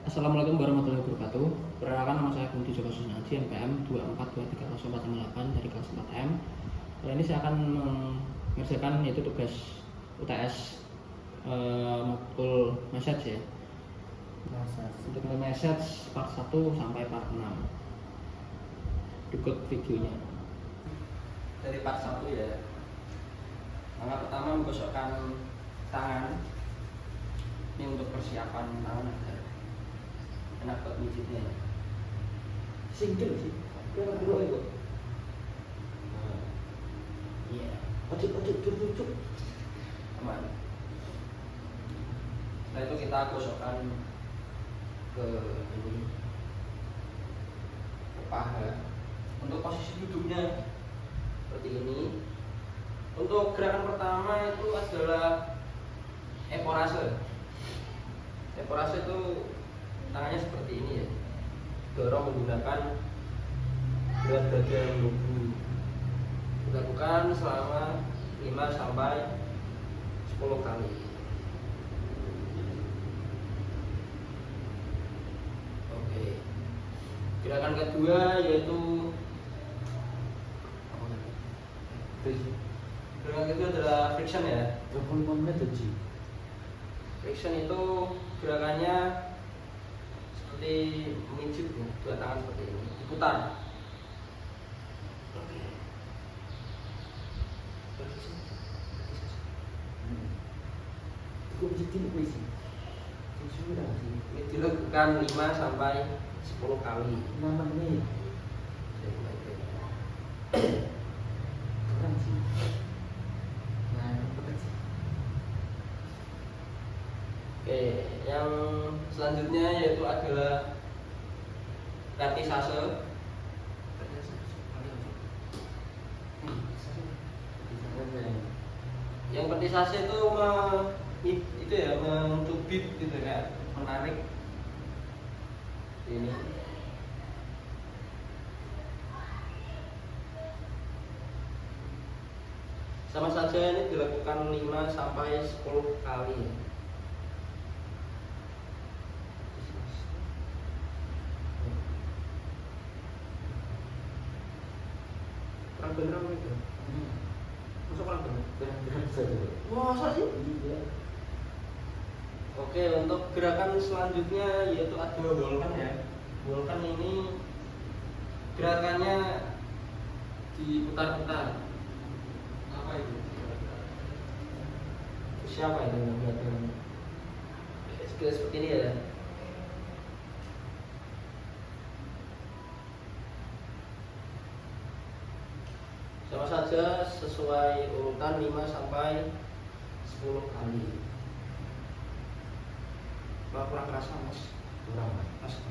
Assalamualaikum warahmatullahi wabarakatuh. Perkenalkan, nama saya Budi Joko Susnaji, NPM 2423040 dari kelas 4M. Kali ini saya akan mengerjakan yaitu tugas UTS matkul message ya. Untuk message part 1 sampai part 6. Berikut videonya. Dari part 1 ya. Langkah pertama, menggosokkan tangan. Ini untuk persiapan tangan agar enak buat mijitnya. Single sih, berapa dulu itu? Iya, cuk, aman. Setelah itu kita gosokkan ke ini, ke paha. Untuk posisi duduknya seperti ini. Untuk gerakan pertama itu adalah eporase. Eporase itu tangannya seperti ini ya, dorong menggunakan berat badan tubuh. Dilakukan selama 5 sampai 10 kali. Oke. Gerakan kedua yaitu gerakan kedua adalah friction ya. Friction itu gerakannya seperti memijit dua tangan seperti ini, diputar. Ini dilakukan 5 sampai 10 kali. Oke, yang selanjutnya yaitu adalah vertisase. Yang vertisase itu itu ya, mencubit gitu ya, menarik ini. Sama saja ini dilakukan 5 sampai 10 kali. Kurang bener apa itu? Masuk kurang bener? Wah, masa sih? Iya. Oke, untuk gerakan selanjutnya yaitu ada volkan ya. Volkan ini gerakannya diputar-putar. Apa itu? Siapa itu yang gerakan? Seperti ini ya. Sama saja sesuai urutan 5 sampai 10 kali. Kurang kerasa mas? Kurang mas.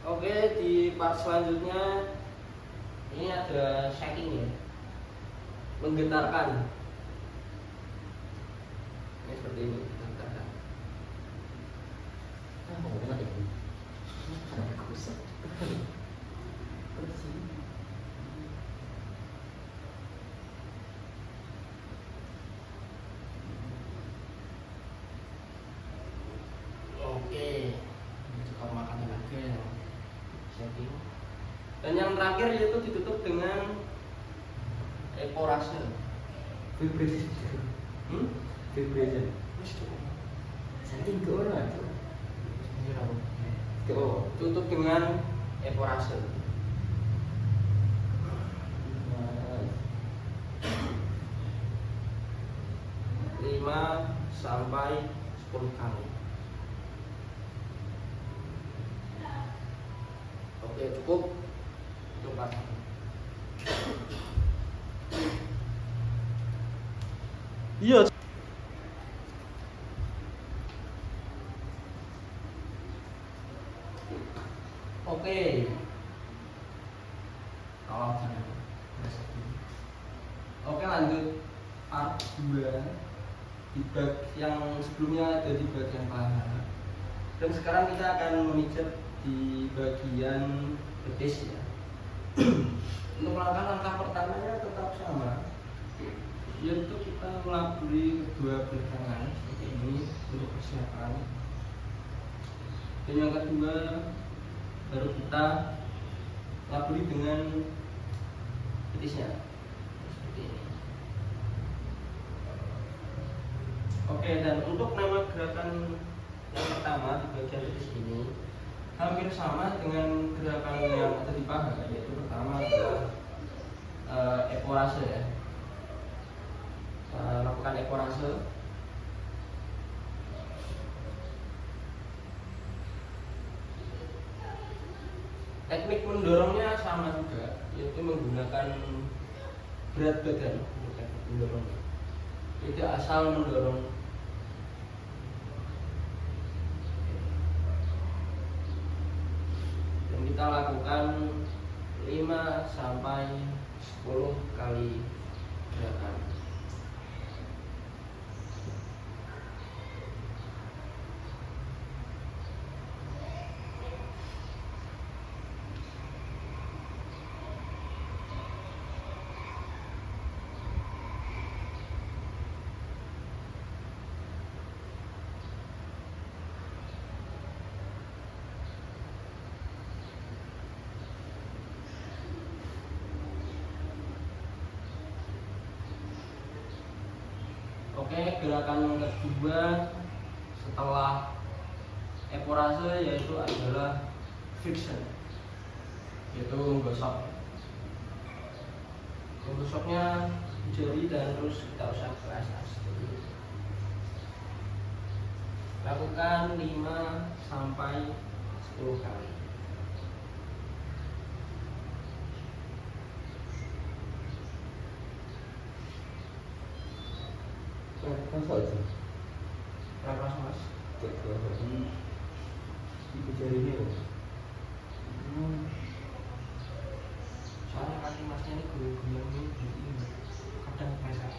Oke, di part selanjutnya ini ada shaking ya, menggetarkan. Ini seperti ini, menggetarkan. Oke, cukup makan tenaga ya. Shaking. Dan yang terakhir yaitu ditutup dengan eporase. Vibration. Vibration. Saking ke orang itu. Tutup dengan eporase. Lima sampai 10 kali. Oke, cukup. Coba. Iya. Oke. Oke, lanjut part 2. Yang sebelumnya ada di bagian paha. Dan sekarang kita akan memijat di bagian betis ya. Untuk langkah pertamanya tetap sama. yaitu kita melaburi kedua belah tangan seperti ini untuk persiapan. Dan yang kedua baru kita laburi dengan betisnya seperti ini. Oke, dan untuk nama gerakan yang pertama di bagian betis ini hampir sama dengan gerakan yang ada di paha, yaitu pertama adalah eporase ya. Lakukan eporase. Teknik mendorongnya sama juga, yaitu menggunakan berat badan untuk teknik mendorongnya. Tidak asal mendorong. Dan kita lakukan 5 sampai 10 kali gerakan. Oke, gerakan kedua setelah eporase yaitu adalah friction, yaitu menggosok. Menggosoknya jari dan terus kita usap ke atas. Lakukan 5 sampai 10 kali. Masa aja? Berapa mas? Ibu jarinya loh. Soalnya kaki masnya ini gulung-gulung ini kadang pesat.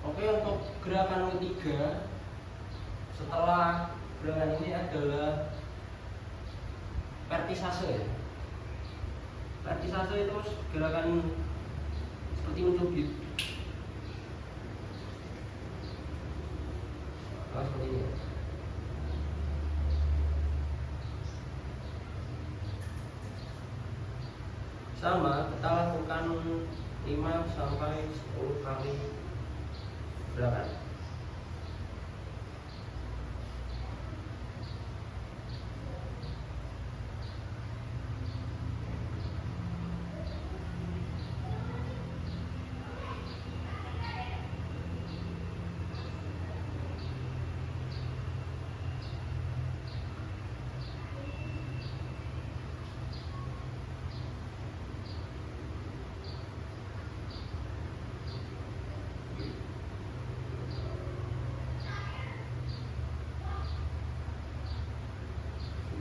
Oke, untuk gerakan ketiga setelah gerakan ini adalah vertisase ya. Vertisase itu gerakan seperti mencubit. Seperti ini. Sama, kita lakukan 5 sampai 10 kali gerakan.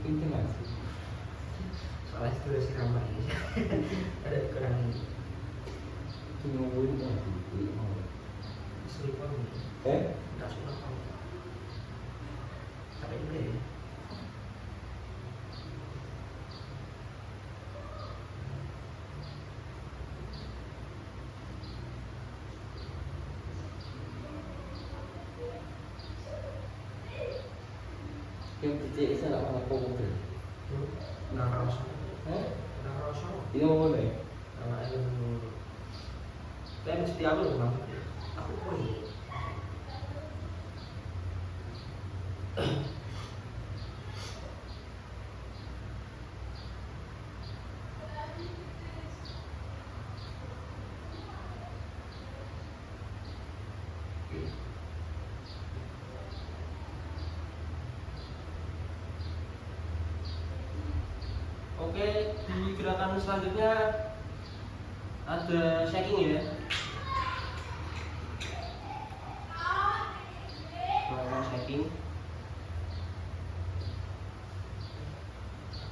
Kenceng gak sih? Soalnya itu udah siraman ini. Ada kekurangan Cuma ngomongin kan sih. selipon. Enggak suka kamu. Capek juga ya. Yang dicek salah malah komputer. Nggak kerasa. Hah? Nggak kerasa. Ini mau nih. Nama itu. Saya mesti aku loh maksudnya. Aku pun. Oke, di gerakan selanjutnya ada shaking ya. Gerakan shaking.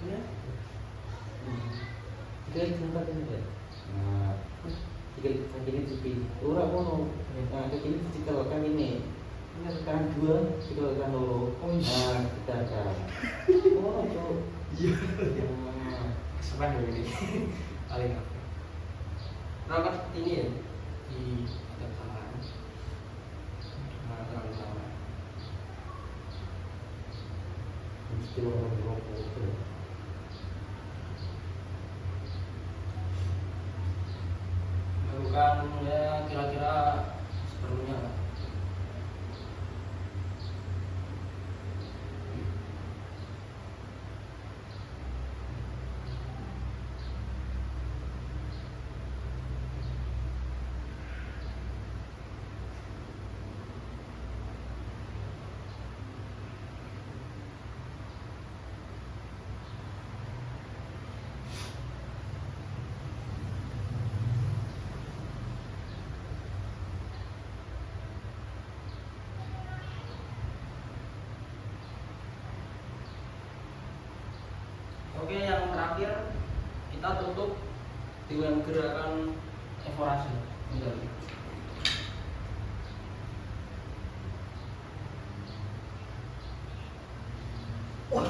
Ya. Kita tempat ini deh. Nah, kita kiri sepi. Orang mau. Nah, ke kiri dikalkan ini. Ini rekan dua, dikalkan loro. Nah, kita akan. Oh, cok. Iya. Nah, Kesepan ya ini. Paling apa? Rapat seperti ini ya di atas tangan. Nah, terlalu sama. mesti orang komputer. Lakukan ya kira-kira seperlunya lah. Oke, yang terakhir kita tutup dengan gerakan evaporasi. Bentar. Wah,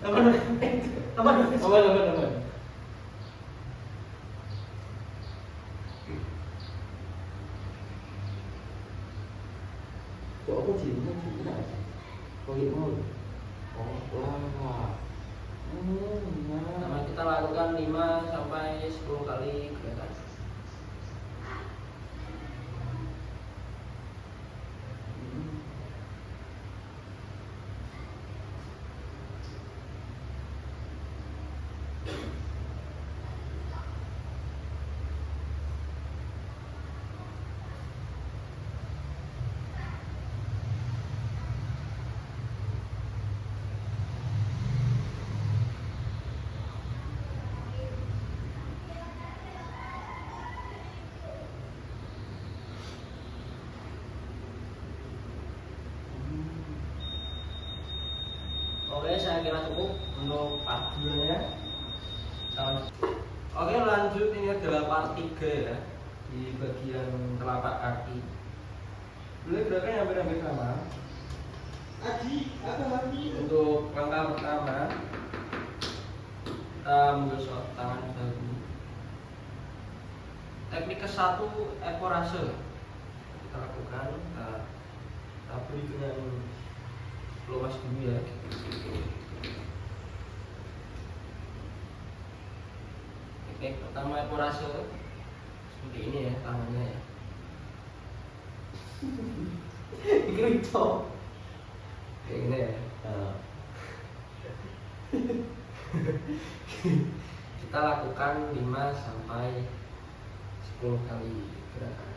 Gimana? apa? Aman. Kok aku cinta sih? Kok mau? Oh, wah. Nah. Nah, kita lakukan 5 sampai 10 kali gerakan. Oke, saya kira cukup untuk part 2-nya. Oke, lanjut, ini adalah part 3 ya, di bagian telapak kaki. Boleh gerakan yang hampir-hampir sama. Untuk langkah pertama, kita menggosok tangan bahu. Teknik ke-1 ekorase kita lakukan. Kita beri dengan pelumas dulu ya. Teknik pertama ekorase seperti ini ya tangannya ya. Dikericok. Kayak gini ya. Kita lakukan 5 sampai 10 kali gerakan.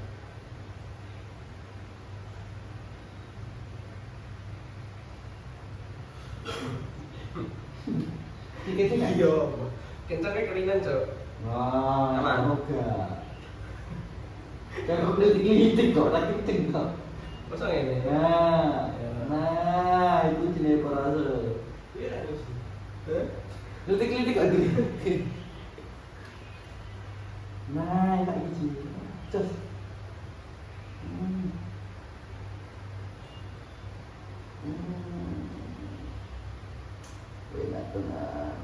Dikit kan? Iya. Kencangnya keringan, Cok. Wah, Aman. semoga. Kan udah digelitik kok, lagi kenceng kok. Masa ini? Nah, itu jenis ekorase. Iya, harus. Litik-litik kok dulu. Nah, enak iki. Cus. Enak tenan.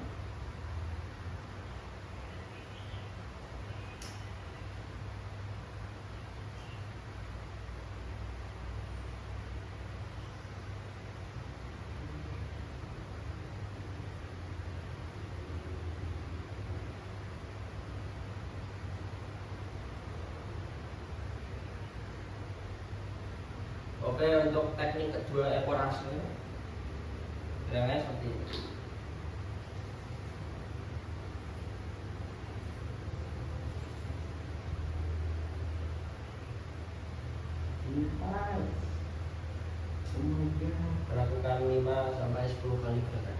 Oke, untuk teknik kedua eporase gerakannya seperti ini. Oh my god. Melakukan 5 sampai 10 kali gerakan.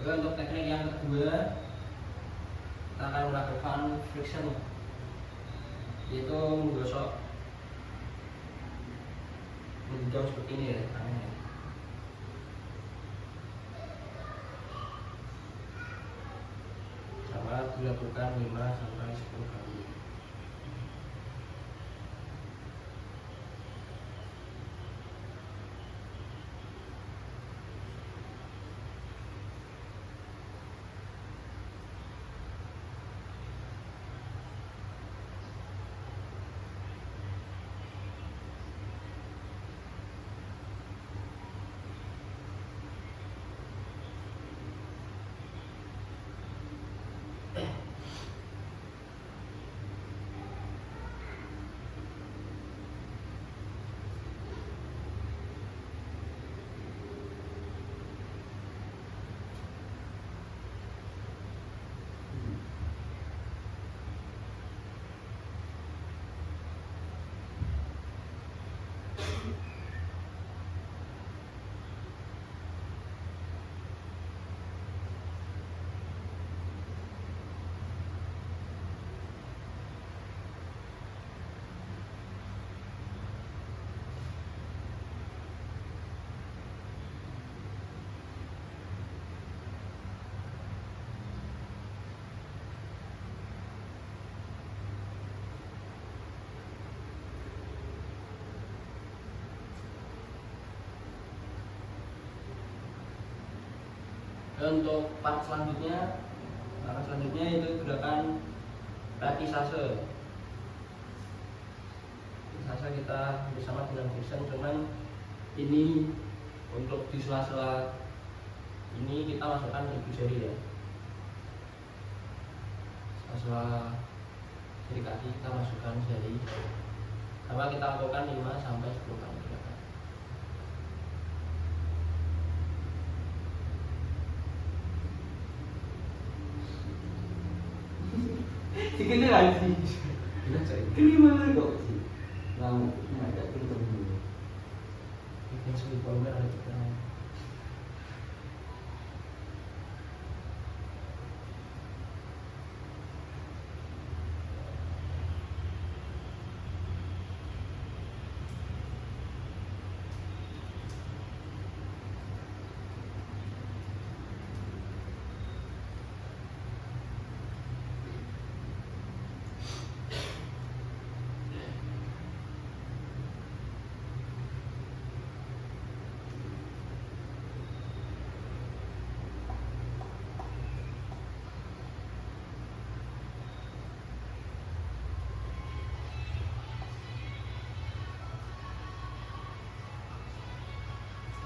Oke, untuk teknik yang kedua kita akan melakukan friction, yaitu menggosok menggigam seperti ini ya tangannya. Sama dilakukan 5 sampai 10 kali. Dan untuk part selanjutnya, itu gerakan rapisase. Rapisase kita bersama dengan friction, cuman ini untuk di sela-sela ini kita masukkan ibu jari ya. Sela-sela jari kaki kita masukkan jari. Sama kita lakukan 5 sampai 10 kali gerakan. Ini lagi. Gimana kok sih? Lama ada pinter dulu. Bikin sulit banget ada juga.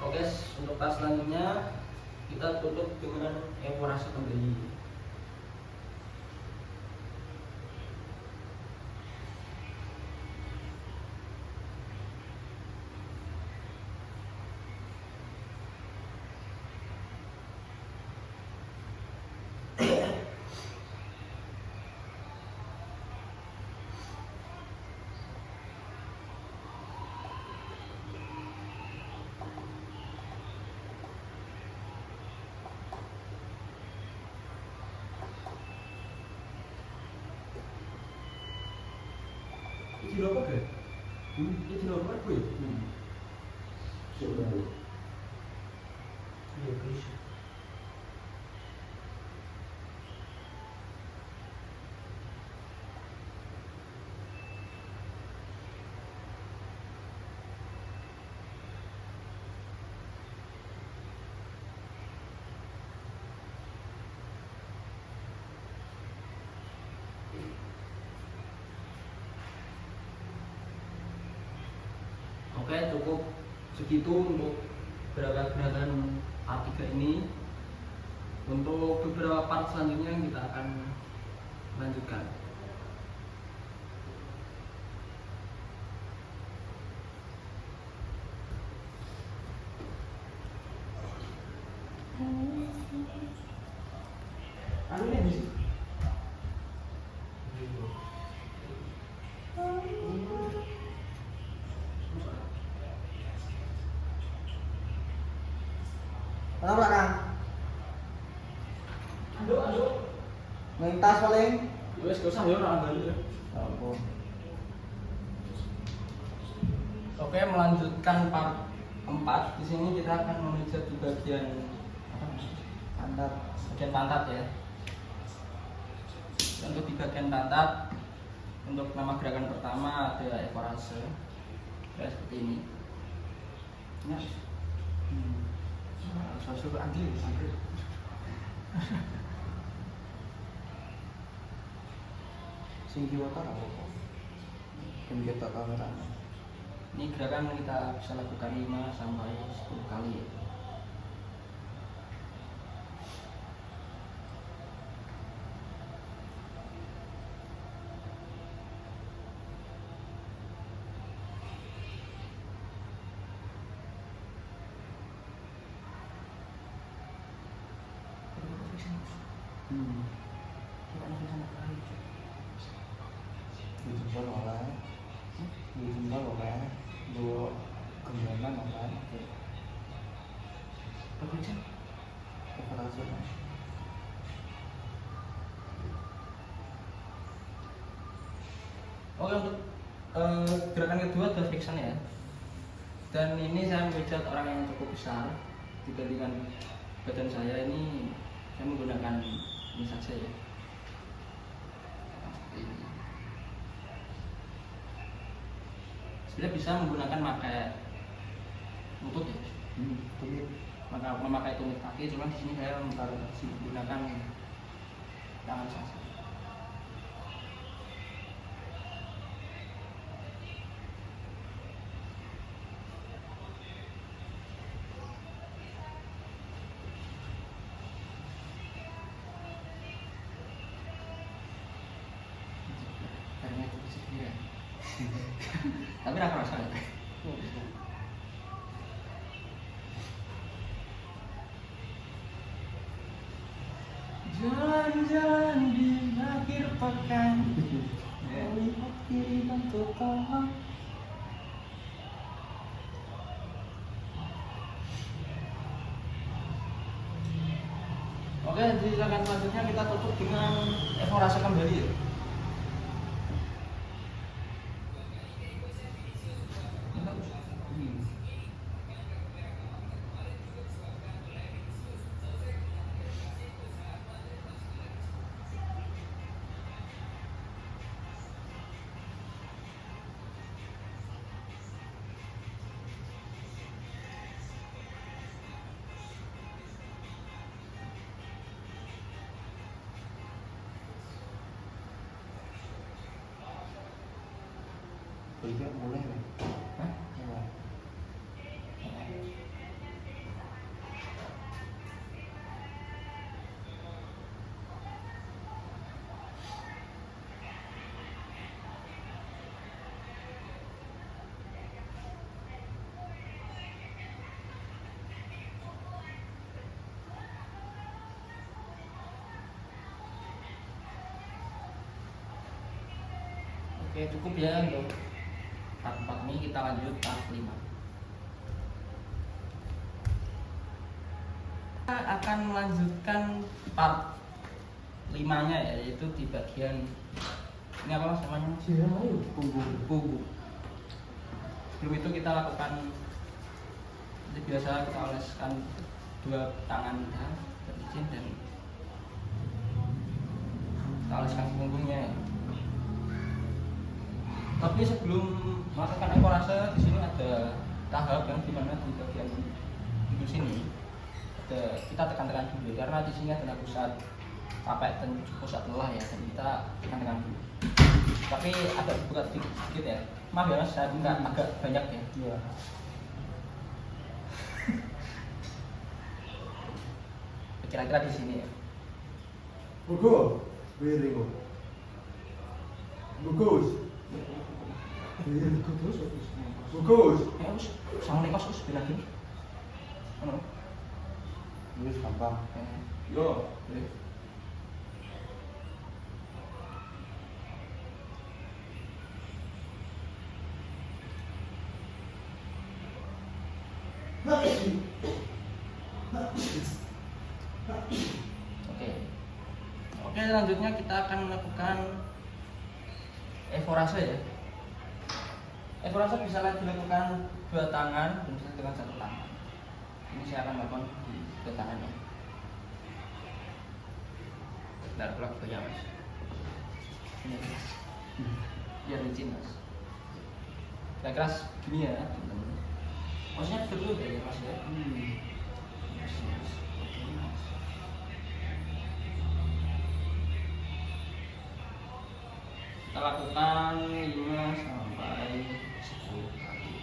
Oke, untuk tas selanjutnya kita tutup dengan eporase kembali. Iki lho apa guys? Iki lho apa gue? Coba. Iya guys. Oke, cukup segitu untuk gerakan part 3 ini. Untuk beberapa part selanjutnya kita akan lanjutkan. Anu ini di sini. Kenapa Kang? Mentas paling? Wes gak usah ya orang balik ya. Ampun. Oke, melanjutkan part 4. Di sini kita akan memijat di bagian Pantat. bagian pantat ya. Untuk di bagian pantat, untuk nama gerakan pertama ada ekorase. Ya, seperti ini. Ya. Susu anjir. Sing kiwa ta apa? Kan kita kamera. Ini gerakan kita bisa lakukan 5 sampai 10 kali ya. Dijempol oleh dua kembangan oleh Perkencan. operasi. Oke, untuk gerakan kedua adalah friction ya. Dan ini saya memijat orang yang cukup besar dibandingkan badan saya. Ini saya menggunakan ini saja ya. Ini. Sebenarnya bisa menggunakan pakai lutut ya. Tumit. Memakai tumit kaki, cuma di sini saya menggunakan tangan saja. Karena itu sendiri. Tapi aku rasa ya. Jalan-jalan di akhir pekan, melihat kiri dan ke kanan. Oke, di gerakan selanjutnya kita tutup dengan ekorase kembali ya. Iya boleh nih. Hah? Iya. Oke, cukup ya untuk part 4 ini. Kita lanjut part 5. Kita akan melanjutkan part 5-nya ya, yaitu di bagian Ini apa mas namanya? Punggung. Sebelum itu kita lakukan seperti biasa, kita oleskan dua tangan kita berizin dan kita oleskan punggungnya. Tapi sebelum melakukan ekorase, di sini ada tahap yang dimana di bagian ujung sini kita tekan-tekan dulu karena di sini adalah pusat capek dan pusat lelah ya, dan kita tekan-tekan dulu. Tapi agak buka sedikit ya. Maaf ya mas, saya buka agak banyak ya. Iya. Kira-kira di sini ya. Bagus. Wiring. Bagus. Bagus. Ya us, sama lekos us bila gini. Ono. Ini gampang. Yo. Boleh. Oke, selanjutnya kita akan melakukan evorase ya. Evorase bisa dilakukan dua tangan dan bisa dengan satu tangan. Ini saya akan melakukan di dua tangan ya. Bentar, pelak ya mas. Ini biar licin mas. Saya keras gini ya teman-teman. Maksudnya dulu ya mas ya. Mas. Oke mas. Kita lakukan 5 sampai 10 kali.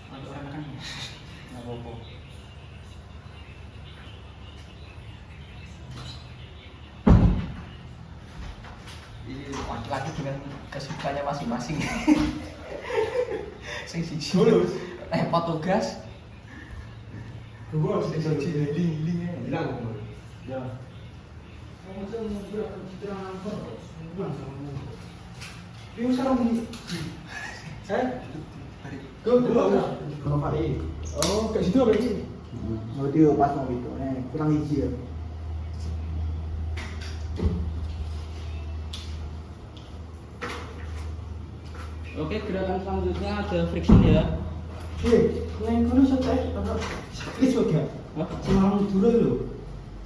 Ada orang kan ya? Nggak apa-apa. Ini laki-laki dengan kesibukannya masing-masing. Sing siji repot tugas. Bagus. Ling-ling ya. Bilang. Ya. Ini sekarang ini. Kalau Pak I. Oh, ke situ apa ini? Oh, dia pas mau itu. Kurang hiji ya. Oke, gerakan selanjutnya ada friction ya. Neng kono setek apa? Sakit kok ya? Semalam dulu lho.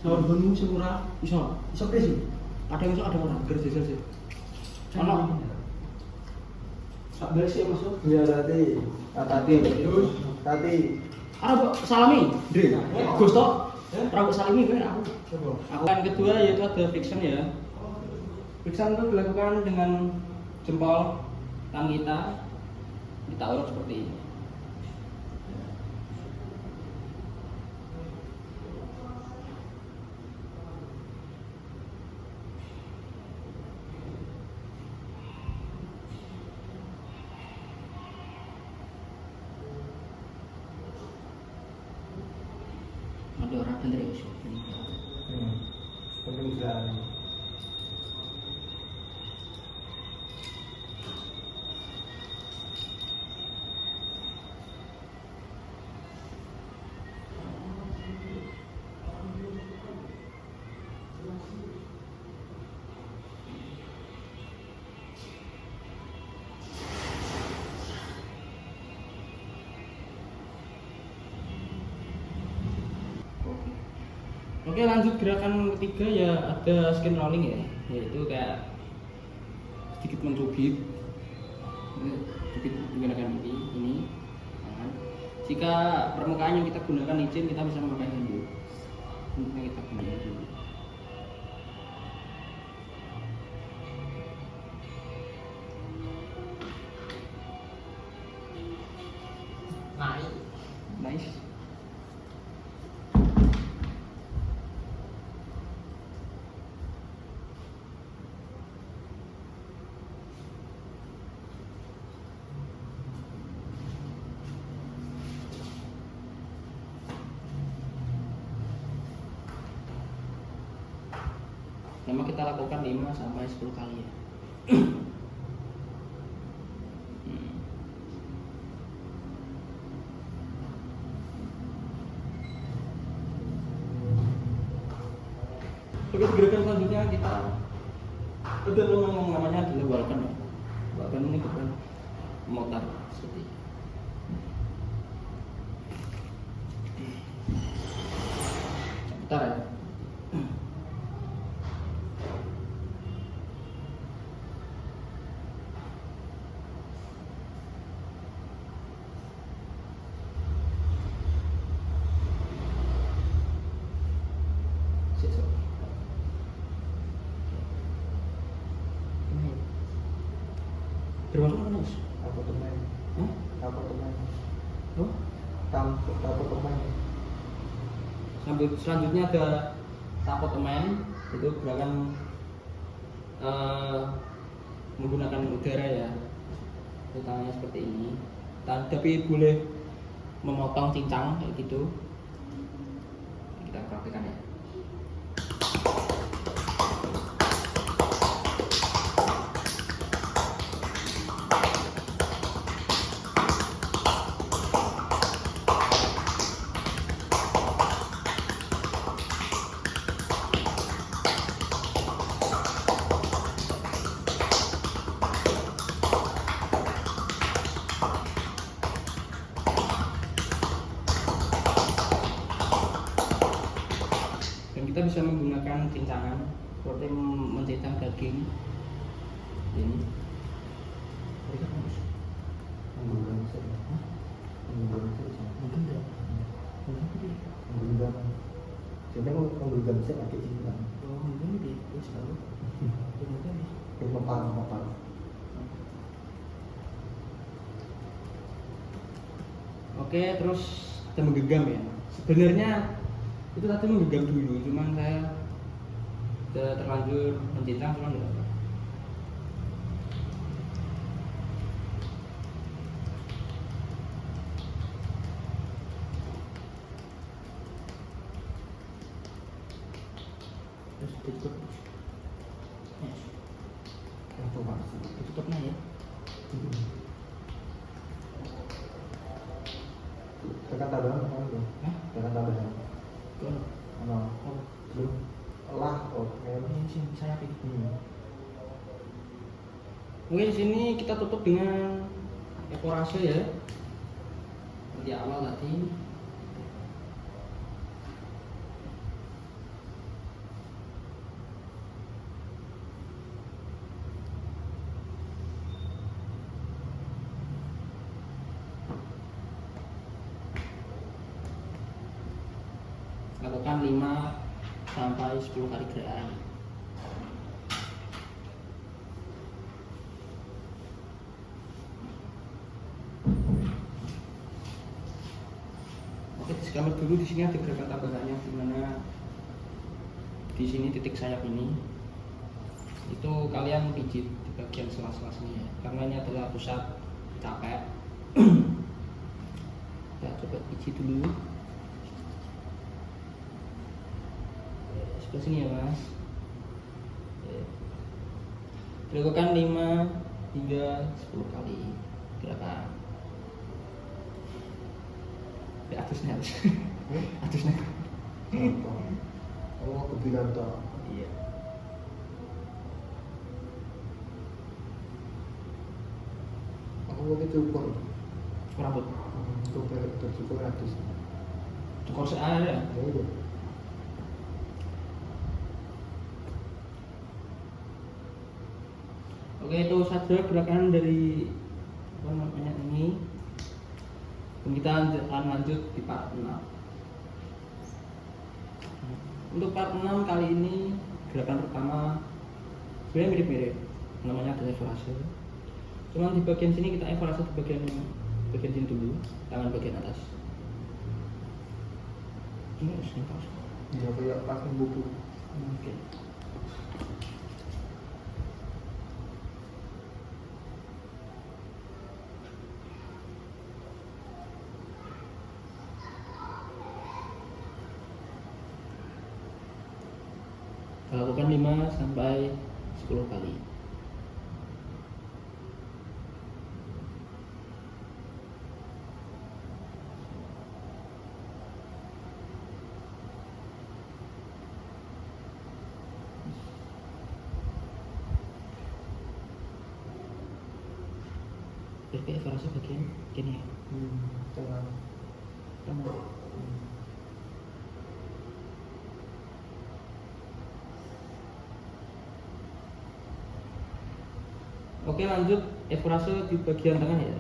Sawar gunung sing ora iso kris. Ada yang iso ada ora? Kerja sih. Ono. Sak bersih masuk. Iya tadi. Tadi. Ada salami. Dre. Gus tok. Ora salami kan aku. Akan kedua yaitu ada friction ya. Friction itu dilakukan dengan jempol tangan kita ulek seperti ini. Ada orang bener ya usul. Penting sekali. Oke, lanjut gerakan ketiga ya, ada skin rolling ya, yaitu kayak sedikit mencubit. Cubit menggunakan ini tangan. Jika permukaan yang kita gunakan licin, kita bisa memakai handuk. Ini kita gunakan dulu. Nice. Memang kita lakukan 5 sampai 10 kali ya. sebelumnya kita udah ngomong namanya adalah balkan ya. Balkan ini bukan motor seperti ini. Sebentar ya. Bermasuk apa mas? Apartemen. Hah? Apartemen. Oh? Apartemen. Selanjutnya ada tapotemen, itu gerakan menggunakan udara ya, tangannya seperti ini. Tapi boleh memotong cincang kayak gitu. Kita praktekkan ya. Dan kita bisa menggunakan cincangan seperti mencincang daging ini. Mungkin enggak. Jadi mau menggenggam saya pakai cinta. Oh, mungkin di terus lalu. Mepar. Oke, terus kita menggenggam ya. Sebenarnya itu tadi menggenggam dulu, cuman saya udah terlanjur mencincang, cuman enggak apa. Terus ditutup. Yes. Ditutupnya ya. Tekan tambahan apa itu? Hah? Tekan tambahan. Tuh. Ano? Oh, Belum. Lah, oke. ini sini saya pilih. Mungkin di sini kita tutup dengan ekorase ya. Di awal tadi. Lakukan 5 sampai 10 kali gerakan. Oke, disclaimer dulu, di sini ada gerakan tambahannya, di mana di sini titik sayap ini itu kalian pijit di bagian sela-sela sini ya, karena ini adalah pusat capek. Kita coba pijit dulu. Sebelah sini ya mas. Lakukan 5 hingga 10 kali gerakan. Atusnya atusnya. Oh, kebilang toh. Iya. Aku mau cukur. Rambut. Cukur ratus. Cukur seair ya. Iya. Oke, itu saja gerakan dari apa namanya ini. Dan kita akan lanjut di part 6. Untuk part 6 kali ini gerakan pertama sebenarnya mirip-mirip, namanya adalah evaluasi. Cuman di bagian sini kita evaluasi di bagian sini dulu, tangan bagian atas. Ini harus ngepas. Iya, kayak pas buku. Oke. Lakukan 5 sampai 10 kali. Berarti evaluasi bagian gini ya. Tengah. Tengah. Oke, lanjut evaluasi di bagian tengah ya.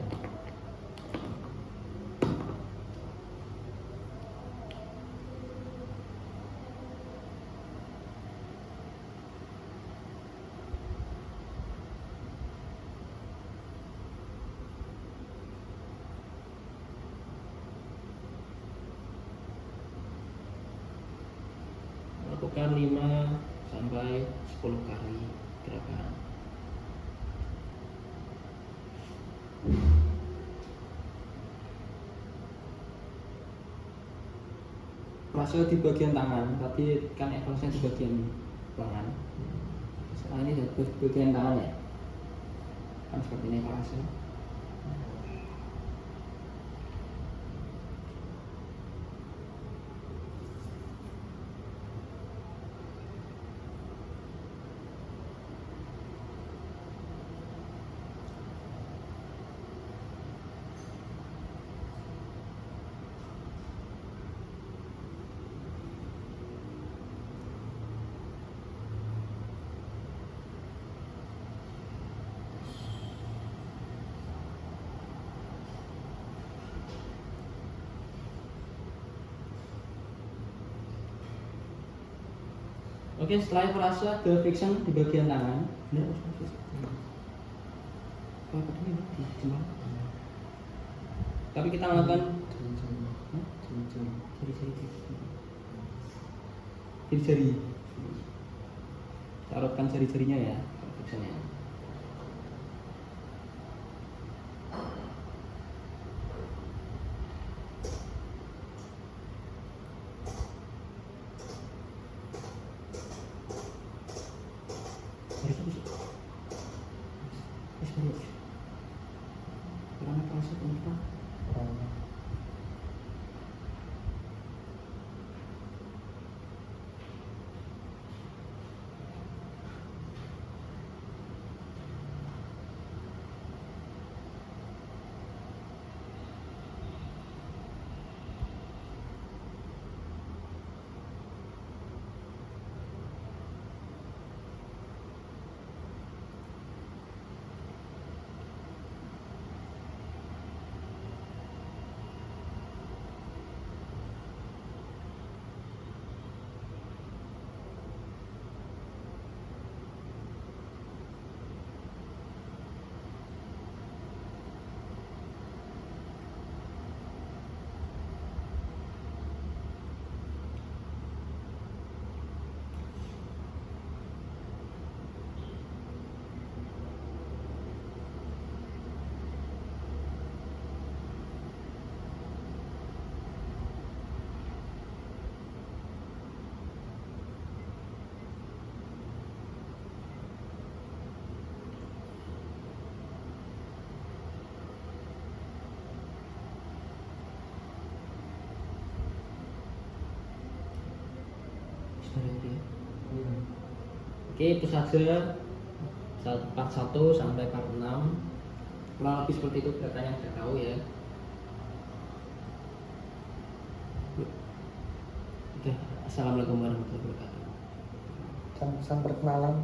Lakukan 5 sampai 10 kali gerakan. Masuk di bagian tangan, tadi kan evaluasinya di bagian tangan. Sekarang ini di bagian tangan ya. Kan seperti ini evaluasi. Oke, setelah evaluasi ada friction di bagian tangan. Benar, kalau ketemu di jempol. Tapi kita melakukan jari-jari. Taruhkan jari-jarinya ya, frictionnya. Karena proses pemerintah Oke, itu saja part 1 sampai part 6. Kurang lebih seperti itu gerakan yang saya tahu ya. Oke, assalamualaikum warahmatullahi wabarakatuh. Sang perkenalan.